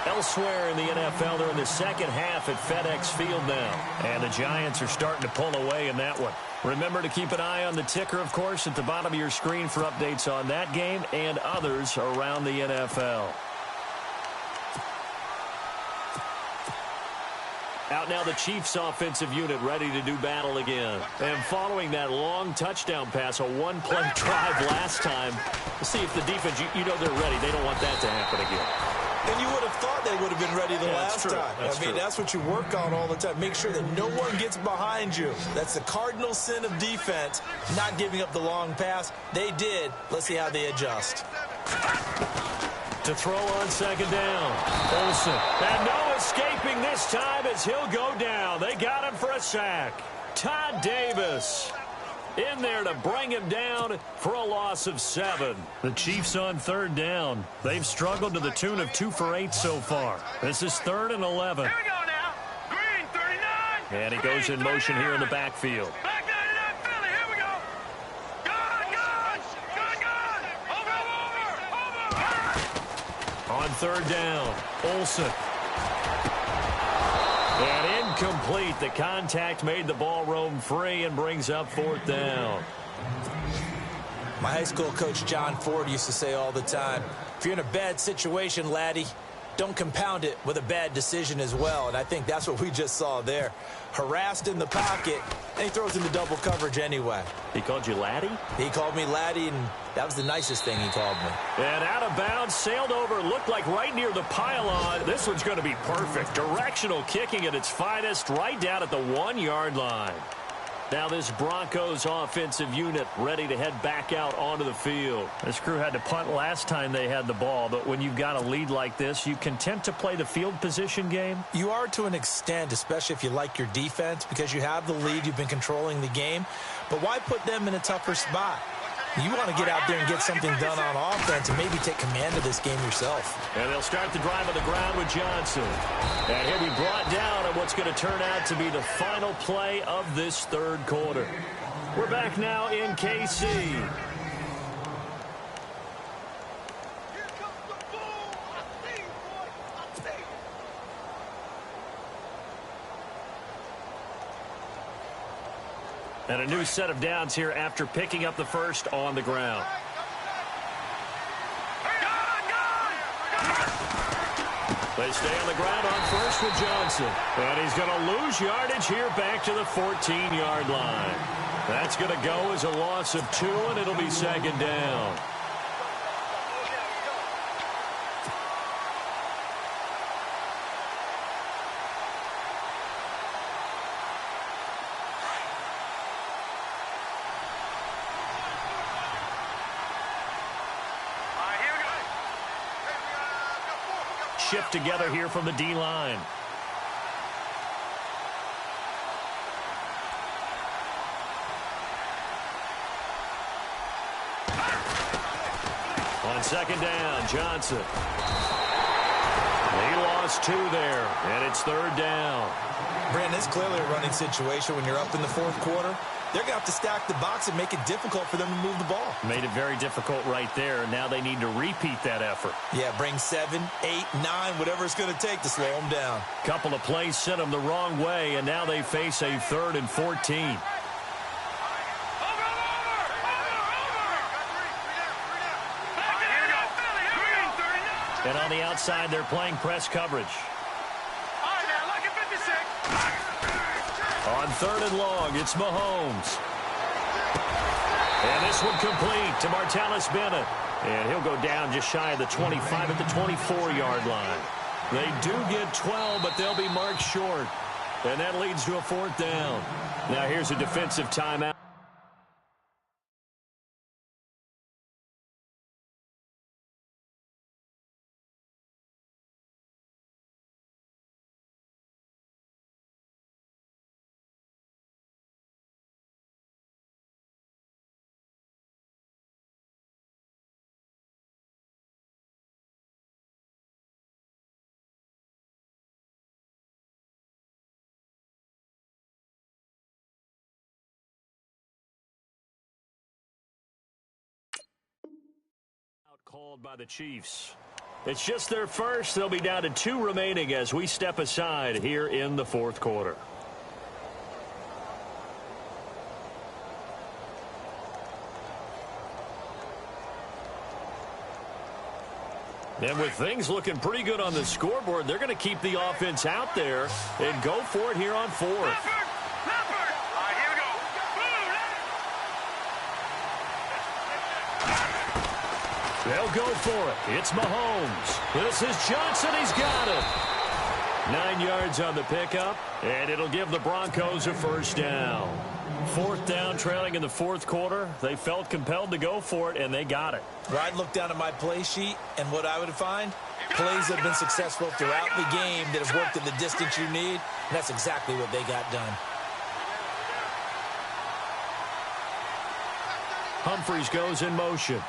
Elsewhere in the NFL, they're in the second half at FedEx Field now. And the Giants are starting to pull away in that one. Remember to keep an eye on the ticker, of course, at the bottom of your screen for updates on that game and others around the NFL. Out now the Chiefs offensive unit ready to do battle again. And following that long touchdown pass, a one-play drive last time, we'll see if the defense, you know they're ready. They don't want that to happen again. And you would have thought they would have been ready the last time. That's what you work on all the time. Make sure that no one gets behind you. That's the cardinal sin of defense, not giving up the long pass. They did. Let's see how they adjust. To throw on second down. Olsen. And no escaping this time as he'll go down. They got him for a sack. Todd Davis in there to bring him down for a loss of 7. The Chiefs on third down. They've struggled to the tune of 2 for 8 so far. This is 3rd and 11. Here we go now. Green 39. And he goes in motion here in the backfield. Back 99 Philly. Here we go. Over. On third down, Olsen. And incomplete. The contact made the ball roam free and brings up 4th down. My high school coach, John Ford, used to say all the time, if you're in a bad situation, laddie, don't compound it with a bad decision as well. And I think that's what we just saw there. Harassed in the pocket, and he throws into double coverage anyway. He called you laddie? He called me laddie, and that was the nicest thing he called me. And out of bounds, sailed over, looked like right near the pylon. This one's going to be perfect. Directional kicking at its finest, right down at the 1-yard line. Now this Broncos offensive unit ready to head back out onto the field. This crew had to punt last time they had the ball, but when you've got a lead like this, you content to play the field position game? You are to an extent, especially if you like your defense, because you have the lead, you've been controlling the game. But why put them in a tougher spot? You want to get out there and get something done on offense and maybe take command of this game yourself. And they'll start the drive on the ground with Johnson. And he'll be brought down on what's going to turn out to be the final play of this third quarter. We're back now in KC. And a new set of downs here after picking up the first on the ground. They stay on the ground on first with Johnson. And he's going to lose yardage here back to the 14-yard line. That's going to go as a loss of 2, and it'll be second down. Shift together here from the D-line. On second down, Johnson. He lost 2 there, and it's third down. Brandon, it's clearly a running situation when you're up in the fourth quarter. They're going to have to stack the box and make it difficult for them to move the ball. Made it very difficult right there. Now they need to repeat that effort. Yeah, bring 7, 8, 9, whatever it's going to take to slow them down. Couple of plays sent them the wrong way, and now they face a 3rd and 14. And on the outside, they're playing press coverage. On 3rd and long, it's Mahomes. And this one complete to Martellus Bennett. And he'll go down just shy of the 25 at the 24-yard line. They do get 12, but they'll be marked short. And that leads to a 4th down. Now here's a defensive timeout. Called by the Chiefs. It's just their first. They'll be down to 2 remaining as we step aside here in the 4th quarter. And with things looking pretty good on the scoreboard, they're going to keep the offense out there and go for it here on 4th. They'll go for it. It's Mahomes. This is Johnson. He's got it. 9 yards on the pickup, and it'll give the Broncos a 1st down. 4th down, trailing in the 4th quarter. They felt compelled to go for it, and they got it. Well, I'd look down at my play sheet, and what I would find, plays that have been successful throughout the game that have worked in the distance you need, and that's exactly what they got done. Humphries goes in motion.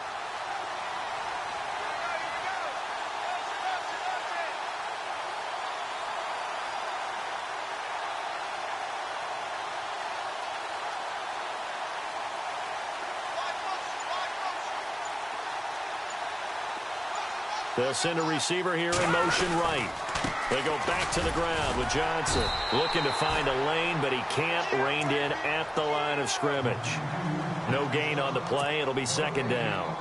They'll send a receiver here in motion right. They go back to the ground with Johnson. Looking to find a lane, but he can't. Reined in at the line of scrimmage. No gain on the play. It'll be 2nd down.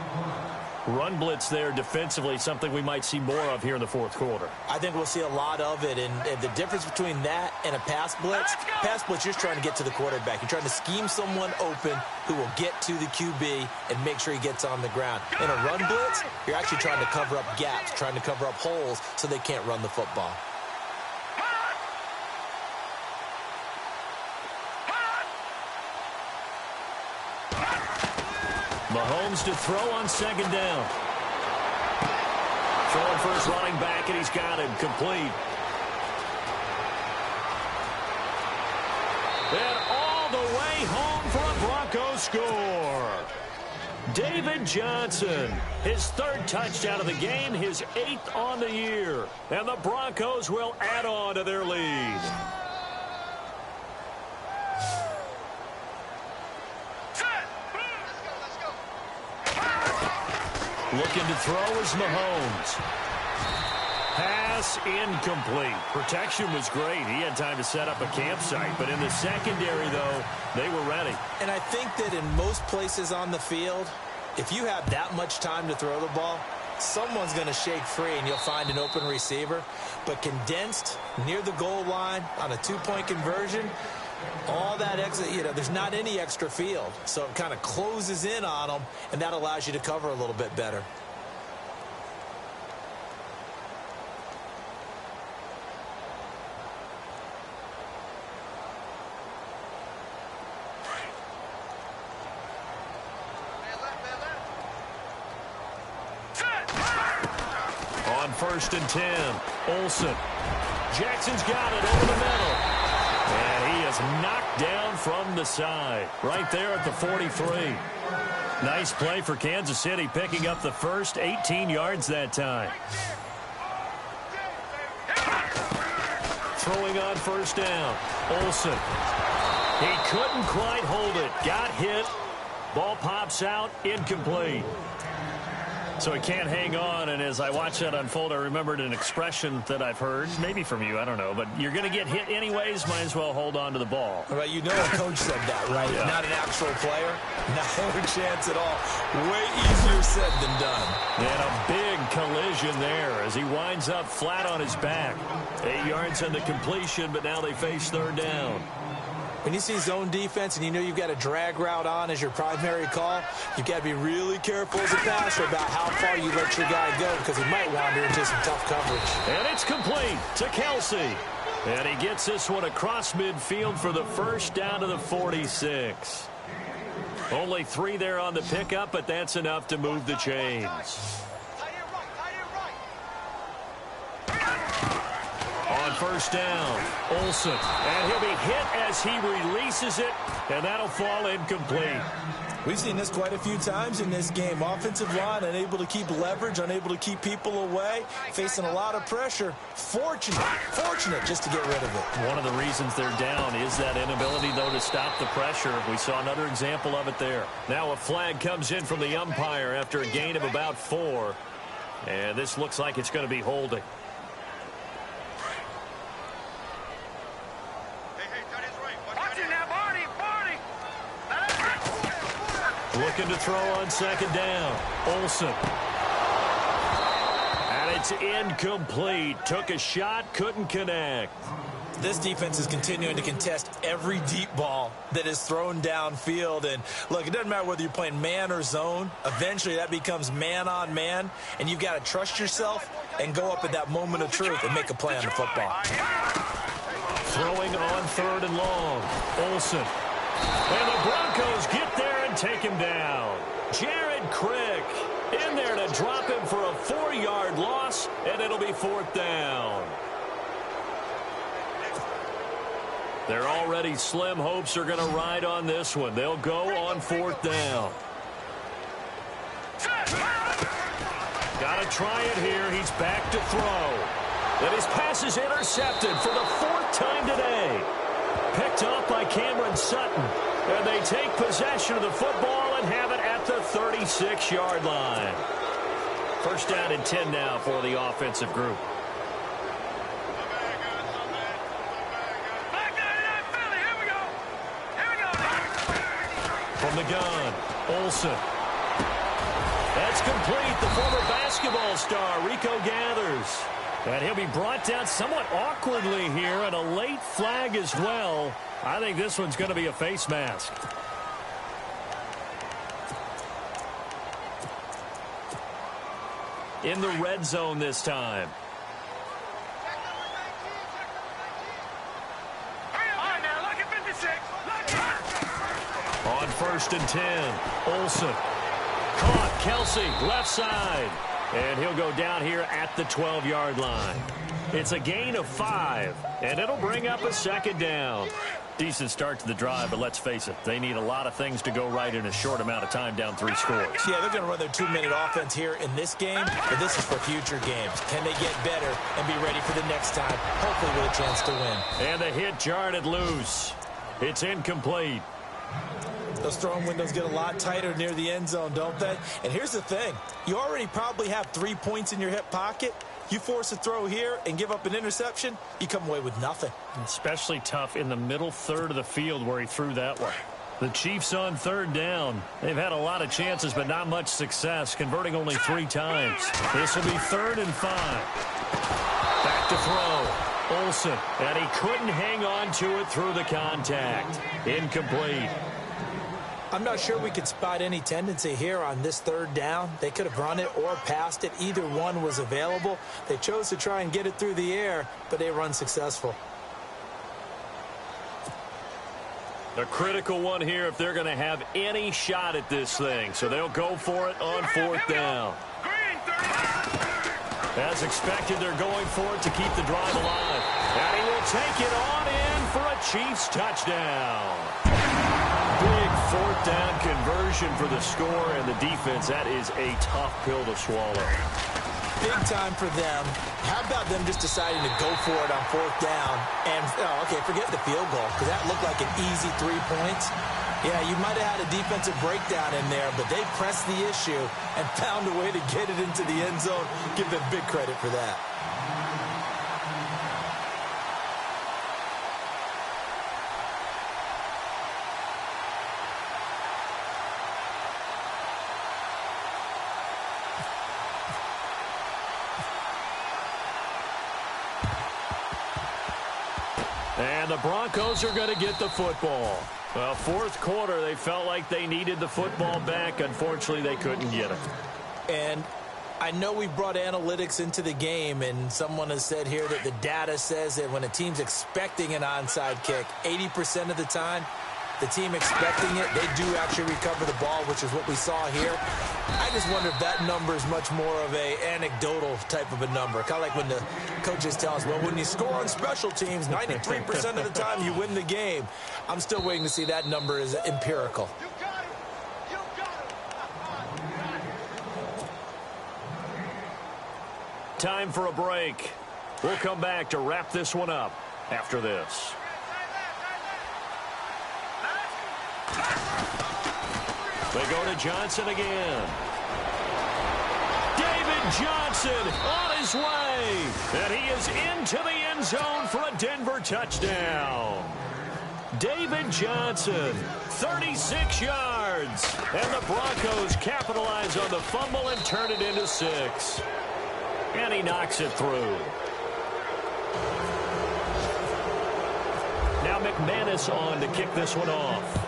Run blitz there defensively, something we might see more of here in the 4th quarter. I think we'll see a lot of it, and the difference between that and a pass blitz, you're just trying to get to the quarterback. You're trying to scheme someone open who will get to the QB and make sure he gets on the ground. In a run blitz, you're actually trying to cover up gaps, trying to cover up holes so they can't run the football. Mahomes to throw on 2nd down. Throwing first running back, and he's got him complete. And all the way home for a Broncos score. David Johnson, his 3rd touchdown of the game, his 8th on the year. And the Broncos will add on to their lead. Looking to throw is Mahomes. Pass incomplete. Protection was great. He had time to set up a campsite. But in the secondary, though, they were ready. And I think that in most places on the field, if you have that much time to throw the ball, someone's going to shake free and you'll find an open receiver. But condensed near the goal line on a 2-point conversion, all that exit, there's not any extra field. So it kind of closes in on them, and that allows you to cover a little bit better. On 1st and 10, Olsen. Jackson's got it over the middle. And he is knocked down from the side. Right there at the 43. Nice play for Kansas City, picking up the first 18 yards that time. Throwing on 1st down, Olsen. He couldn't quite hold it. Got hit. Ball pops out, incomplete. So he can't hang on, and as I watch that unfold, I remembered an expression that I've heard, maybe from you, I don't know, but you're going to get hit anyways, might as well hold on to the ball. Right, you know a coach said that, right? Yeah. Not an actual player. No chance at all. Way easier said than done. And a big collision there as he winds up flat on his back. 8 yards on the completion, but now they face 3rd down. When you see zone defense and you know you've got a drag route on as your primary call, you've got to be really careful as a passer about how far you let your guy go because he might wander into some tough coverage. And it's complete to Kelsey. And he gets this one across midfield for the first down to the 46. Only 3 there on the pickup, but that's enough to move the chains. On first down, Olsen. And he'll be hit as he releases it, and that'll fall incomplete. We've seen this quite a few times in this game. Offensive line unable to keep leverage, unable to keep people away, facing a lot of pressure. Fortunate just to get rid of it. One of the reasons they're down is that inability, though, to stop the pressure. We saw another example of it there. Now a flag comes in from the umpire after a gain of about 4. And this looks like it's going to be holding. Looking to throw on second down. Olsen. And it's incomplete. Took a shot, couldn't connect. This defense is continuing to contest every deep ball that is thrown downfield. And, look, it doesn't matter whether you're playing man or zone. Eventually, that becomes man-on-man, and you've got to trust yourself and go up at that moment of truth and make a play on the football. Throwing on third and long. Olsen. And the Broncos get there and take him down. Jared Crick in there to drop him for a 4-yard loss, and it'll be 4th down. Their already slim hopes are going to ride on this one. They'll go on 4th down. Got to try it here. He's back to throw. And his pass is intercepted for the 4th time today. Picked off by Cameron Sutton. And they take possession of the football and have it at the 36-yard line. First down and 10 now for the offensive group. From the gun, Olsen. That's complete. The former basketball star, Rico Gathers. And he'll be brought down somewhat awkwardly here, and a late flag as well. I think this one's going to be a face mask. In the red zone this time. On first and 10, Olsen. Caught, Kelsey, left side. And he'll go down here at the 12-yard line. It's a gain of 5, and it'll bring up a second down. Decent start to the drive, but let's face it, they need a lot of things to go right in a short amount of time, down 3 scores. Yeah, they're going to run their 2-minute offense here in this game, but this is for future games. Can they get better and be ready for the next time, hopefully with a chance to win? And the hit jarred it loose. It's incomplete. Those throwing windows get a lot tighter near the end zone, don't they? And here's the thing. You already probably have 3 points in your hip pocket. You force a throw here and give up an interception, you come away with nothing. Especially tough in the middle third of the field where he threw that one. The Chiefs on third down. They've had a lot of chances, but not much success, converting only 3 times. This will be 3rd and 5. Back to throw. Olsen, and he couldn't hang on to it through the contact. Incomplete. I'm not sure we could spot any tendency here on this 3rd down. They could have run it or passed it. Either one was available. They chose to try and get it through the air, but they were unsuccessful. A critical one here if they're going to have any shot at this thing. So they'll go for it on 4th down. As expected, they're going for it to keep the drive alive. And he will take it on in for a Chiefs touchdown. Big 4th down conversion for the score and the defense. That is a tough pill to swallow. Big time for them. How about them just deciding to go for it on 4th down? And, okay, forget the field goal, because that looked like an easy 3 points. Yeah, you might have had a defensive breakdown in there, but they pressed the issue and found a way to get it into the end zone. Give them big credit for that. And the Broncos are going to get the football. Well, fourth quarter, they felt like they needed the football back. Unfortunately, they couldn't get it. And I know we brought analytics into the game, and someone has said here that the data says that when a team's expecting an onside kick, 80% of the time, the team expecting it, they do actually recover the ball, which is what we saw here. I just wonder if that number is much more of a anecdotal type of a number. Kind of like when the coaches tell us, well, when you score on special teams, 93% of the time you win the game. I'm still waiting to see that number is empirical. Time for a break. We'll come back to wrap this one up after this. They go to Johnson again. David Johnson on his way. And he is into the end zone for a Denver touchdown. David Johnson, 36 yards. And the Broncos capitalize on the fumble and turn it into 6. And he knocks it through. Now McManus on to kick this one off.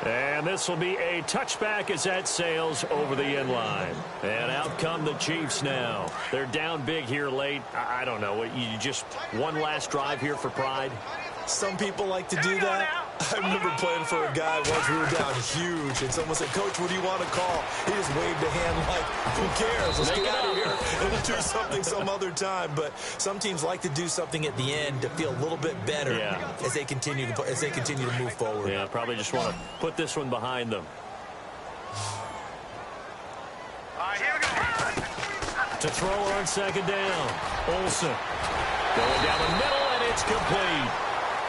And this will be a touchback as that sails over the end line. And out come the Chiefs now. They're down big here late. I don't know. You just one last drive here for pride? Some people like to do that. I remember playing for a guy once. We were down huge, and someone said, Coach, what do you want to call? He just waved a hand like, who cares? Let's get out of here and do something some other time. But some teams like to do something at the end to feel a little bit better as they continue to move forward. Yeah, probably just want to put this one behind them. Here we go. To throw on second down. Olsen going down the middle, and it's complete.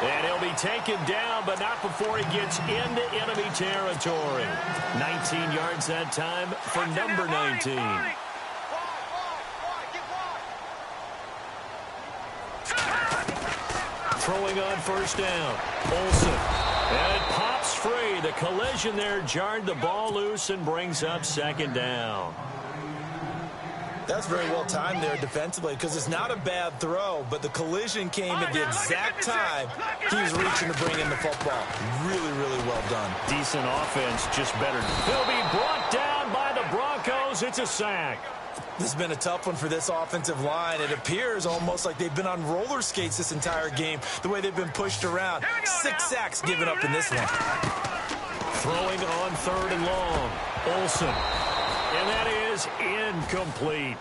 And he'll be taken down, but not before he gets into enemy territory. 19 yards that time for number 19. Throwing on first down. Olsen. And it pops free. The collision there jarred the ball loose and brings up second down. That's very well timed there defensively because it's not a bad throw, but the collision came at the exact time he was reaching to bring in the football. Really, really well done. Decent offense, just better. He'll be brought down by the Broncos. It's a sack. This has been a tough one for this offensive line. It appears almost like they've been on roller skates this entire game, the way they've been pushed around. 6 sacks given up in this one. Throwing on third and long. Olsen. And that is incomplete.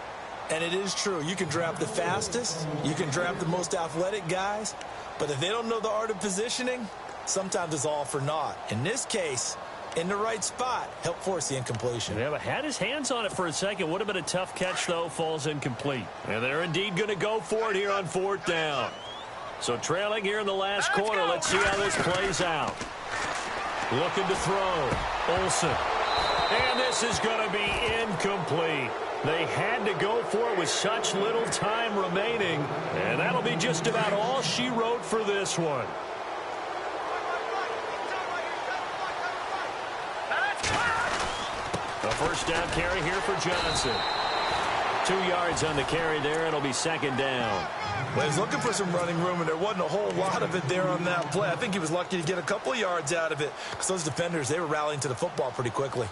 And it is true. You can draft the fastest. You can draft the most athletic guys. But if they don't know the art of positioning, sometimes it's all for naught. In this case, in the right spot, help force the incompletion. Yeah, but had his hands on it for a second. Would have been a tough catch, though. Falls incomplete. And they're indeed going to go for it here on fourth down. So trailing here in the last quarter. Let's see how this plays out. Looking to throw. Olsen. And this is going to be incomplete. They had to go for it with such little time remaining. And that'll be just about all she wrote for this one. A first down carry here for Johnson. 2 yards on the carry there. It'll be second down. Well, he's looking for some running room, and there wasn't a whole lot of it there on that play. I think he was lucky to get a couple of yards out of it because those defenders, they were rallying to the football pretty quickly.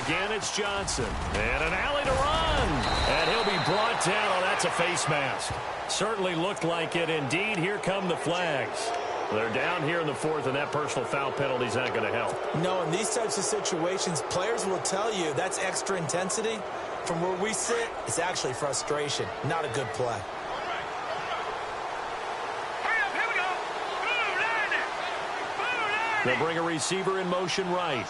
Again, it's Johnson. And an alley to run. And he'll be brought down. Oh, that's a face mask. Certainly looked like it. Indeed, here come the flags. They're down here in the fourth, and that personal foul penalty is not going to help. No, in these types of situations, players will tell you that's extra intensity. From where we sit, it's actually frustration. Not a good play. They'll bring a receiver in motion right.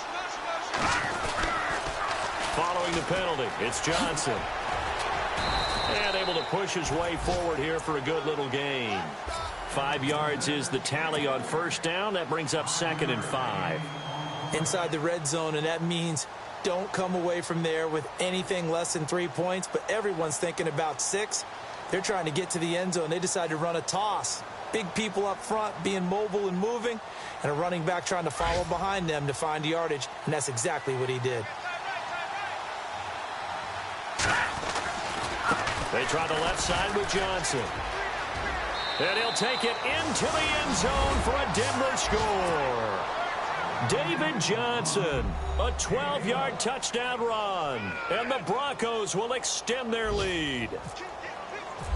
Following the penalty, it's Johnson. And able to push his way forward here for a good little gain. 5 yards is the tally on first down. That brings up 2nd and 5. inside the red zone, and that means don't come away from there with anything less than 3 points, but everyone's thinking about 6. They're trying to get to the end zone. They decide to run a toss. Big people up front being mobile and moving, and a running back trying to follow behind them to find yardage, and that's exactly what he did. They try the left side with Johnson. And he'll take it into the end zone for a Denver score. David Johnson, a 12-yard touchdown run, and the Broncos will extend their lead.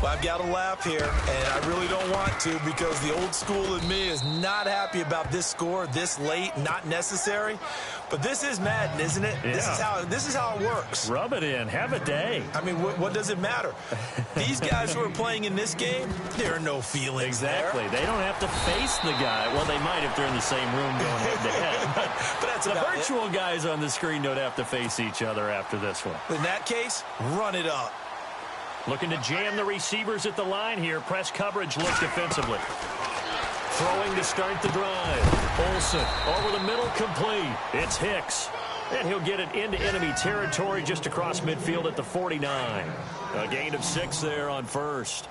Well, I've got to laugh here, and I really don't want to because the old school in me is not happy about this score this late, not necessary. But this is Madden, isn't it? Yeah. This is how it works. Rub it in. Have a day. I mean, what does it matter? These guys who are playing in this game, there are no feelings Exactly. there. They don't have to face the guy. Well, they might if they're in the same room going head-to-head. But that's the about virtual guys on the screen don't have to face each other after this one. In that case, run it up. Looking to jam the receivers at the line here. Press coverage look defensively. Throwing to start the drive. Olsen over the middle, complete. It's Hicks. And he'll get it into enemy territory just across midfield at the 49. A gain of 6 there on first.